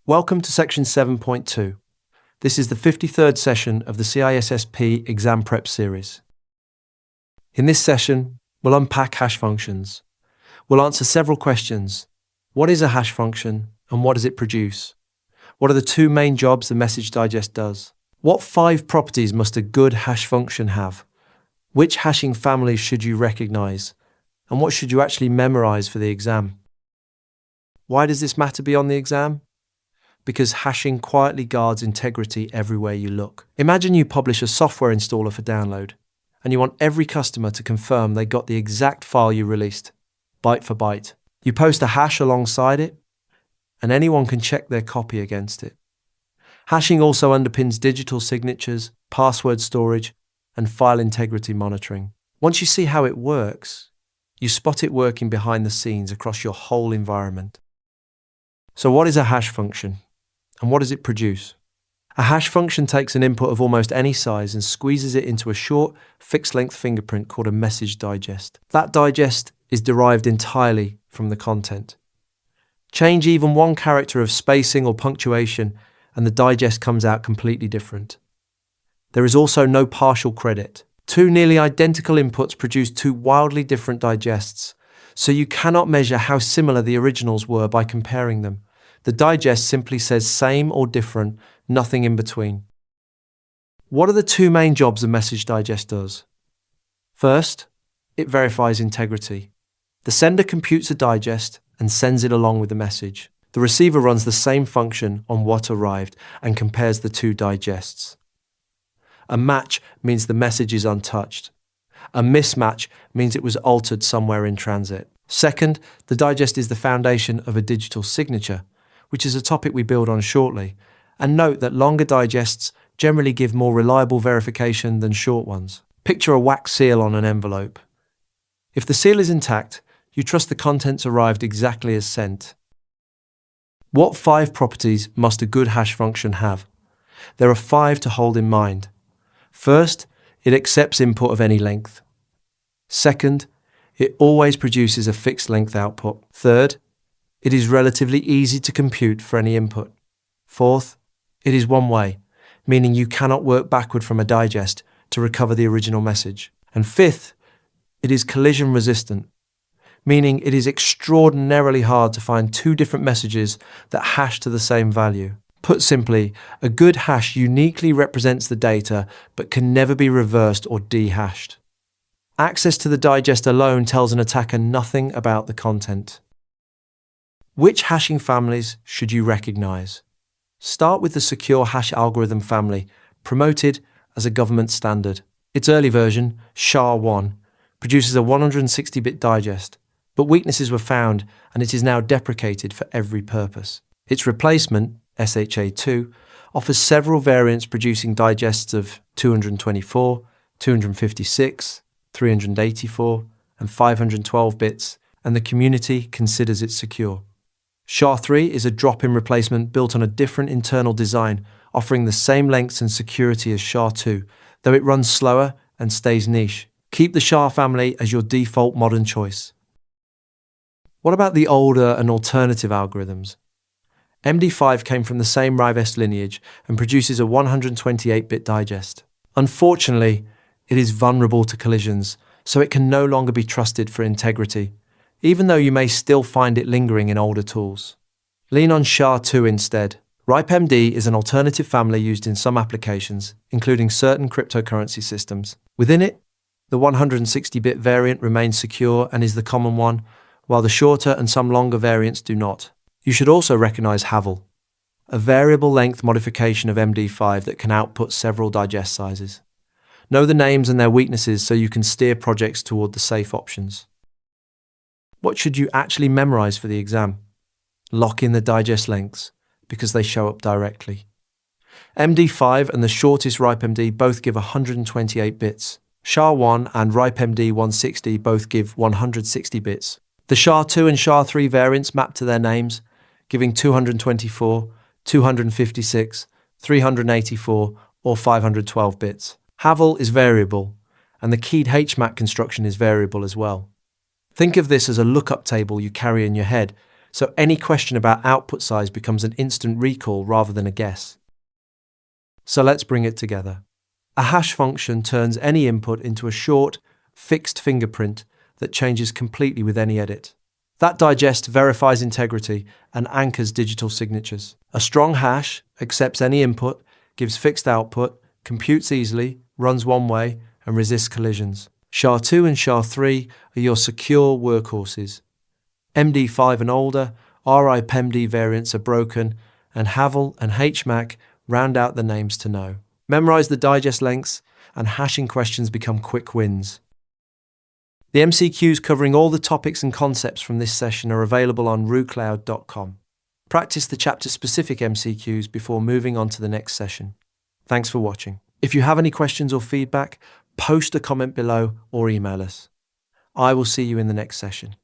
Welcome to section 7.2. This is the 53rd session of the CISSP exam prep series. In this session, we'll unpack hash functions. We'll answer several questions. What is a hash function and what does it produce? What are the two main jobs the message digest does? What 5 properties must a good hash function have? Which hashing families should you recognize? And what should you actually memorize for the exam? Why does this matter beyond the exam? Because hashing quietly guards integrity everywhere you look. Imagine you publish a software installer for download, and you want every customer to confirm they got the exact file you released, byte for byte. You post a hash alongside it, and anyone can check their copy against it. Hashing also underpins digital signatures, password storage, and file integrity monitoring. Once you see how it works, you spot it working behind the scenes across your whole environment. So what is a hash function? And what does it produce? A hash function takes an input of almost any size and squeezes it into a short, fixed-length fingerprint called a message digest. That digest is derived entirely from the content. Change even one character of spacing or punctuation, and the digest comes out completely different. There is also no partial credit. Two nearly identical inputs produce two wildly different digests, so you cannot measure how similar the originals were by comparing them. The digest simply says same or different, nothing in between. What are the two main jobs a message digest does? First, it verifies integrity. The sender computes a digest and sends it along with the message. The receiver runs the same function on what arrived and compares the two digests. A match means the message is untouched. A mismatch means it was altered somewhere in transit. Second, the digest is the foundation of a digital signature, which is a topic we build on shortly, and note that longer digests generally give more reliable verification than short ones. Picture a wax seal on an envelope. If the seal is intact, you trust the contents arrived exactly as sent. What 5 properties must a good hash function have? There are 5 to hold in mind. First, it accepts input of any length. Second, it always produces a fixed length output. Third, it is relatively easy to compute for any input. Fourth, it is one way, meaning you cannot work backward from a digest to recover the original message. And fifth, it is collision resistant, meaning it is extraordinarily hard to find 2 different messages that hash to the same value. Put simply, a good hash uniquely represents the data but can never be reversed or dehashed. Access to the digest alone tells an attacker nothing about the content. Which hashing families should you recognize? Start with the secure hash algorithm family, promoted as a government standard. Its early version, SHA-1, produces a 160-bit digest, but weaknesses were found and it is now deprecated for every purpose. Its replacement, SHA-2, offers several variants producing digests of 224, 256, 384, and 512 bits, and the community considers it secure. SHA-3 is a drop-in replacement built on a different internal design, offering the same lengths and security as SHA-2, though it runs slower and stays niche. Keep the SHA family as your default modern choice. What about the older and alternative algorithms? MD5 came from the same RIVEST lineage and produces a 128-bit digest. Unfortunately, it is vulnerable to collisions, so it can no longer be trusted for integrity, even though you may still find it lingering in older tools. Lean on SHA-2 instead. RIPEMD is an alternative family used in some applications, including certain cryptocurrency systems. Within it, the 160-bit variant remains secure and is the common one, while the shorter and some longer variants do not. You should also recognize Havel, a variable length modification of MD5 that can output several digest sizes. Know the names and their weaknesses so you can steer projects toward the safe options. What should you actually memorize for the exam? Lock in the digest lengths, because they show up directly. MD5 and the shortest RIPEMD both give 128 bits. SHA-1 and RIPEMD 160 both give 160 bits. The SHA-2 and SHA-3 variants map to their names, giving 224, 256, 384, or 512 bits. Havel is variable, and the keyed HMAC construction is variable as well. Think of this as a lookup table you carry in your head, So any question about output size becomes an instant recall rather than a guess. So let's bring it together. A hash function turns any input into a short, fixed fingerprint that changes completely with any edit. That digest verifies integrity and anchors digital signatures. A strong hash accepts any input, gives fixed output, computes easily, runs one way, and resists collisions. SHA-2 and SHA-3 are your secure workhorses. MD5 and older, RIPEMD variants are broken, and Havel and HMAC round out the names to know. Memorize the digest lengths, and hashing questions become quick wins. The MCQs covering all the topics and concepts from this session are available on RooCloud.com. Practice the chapter-specific MCQs before moving on to the next session. Thanks for watching. If you have any questions or feedback, post a comment below or email us. I will see you in the next session.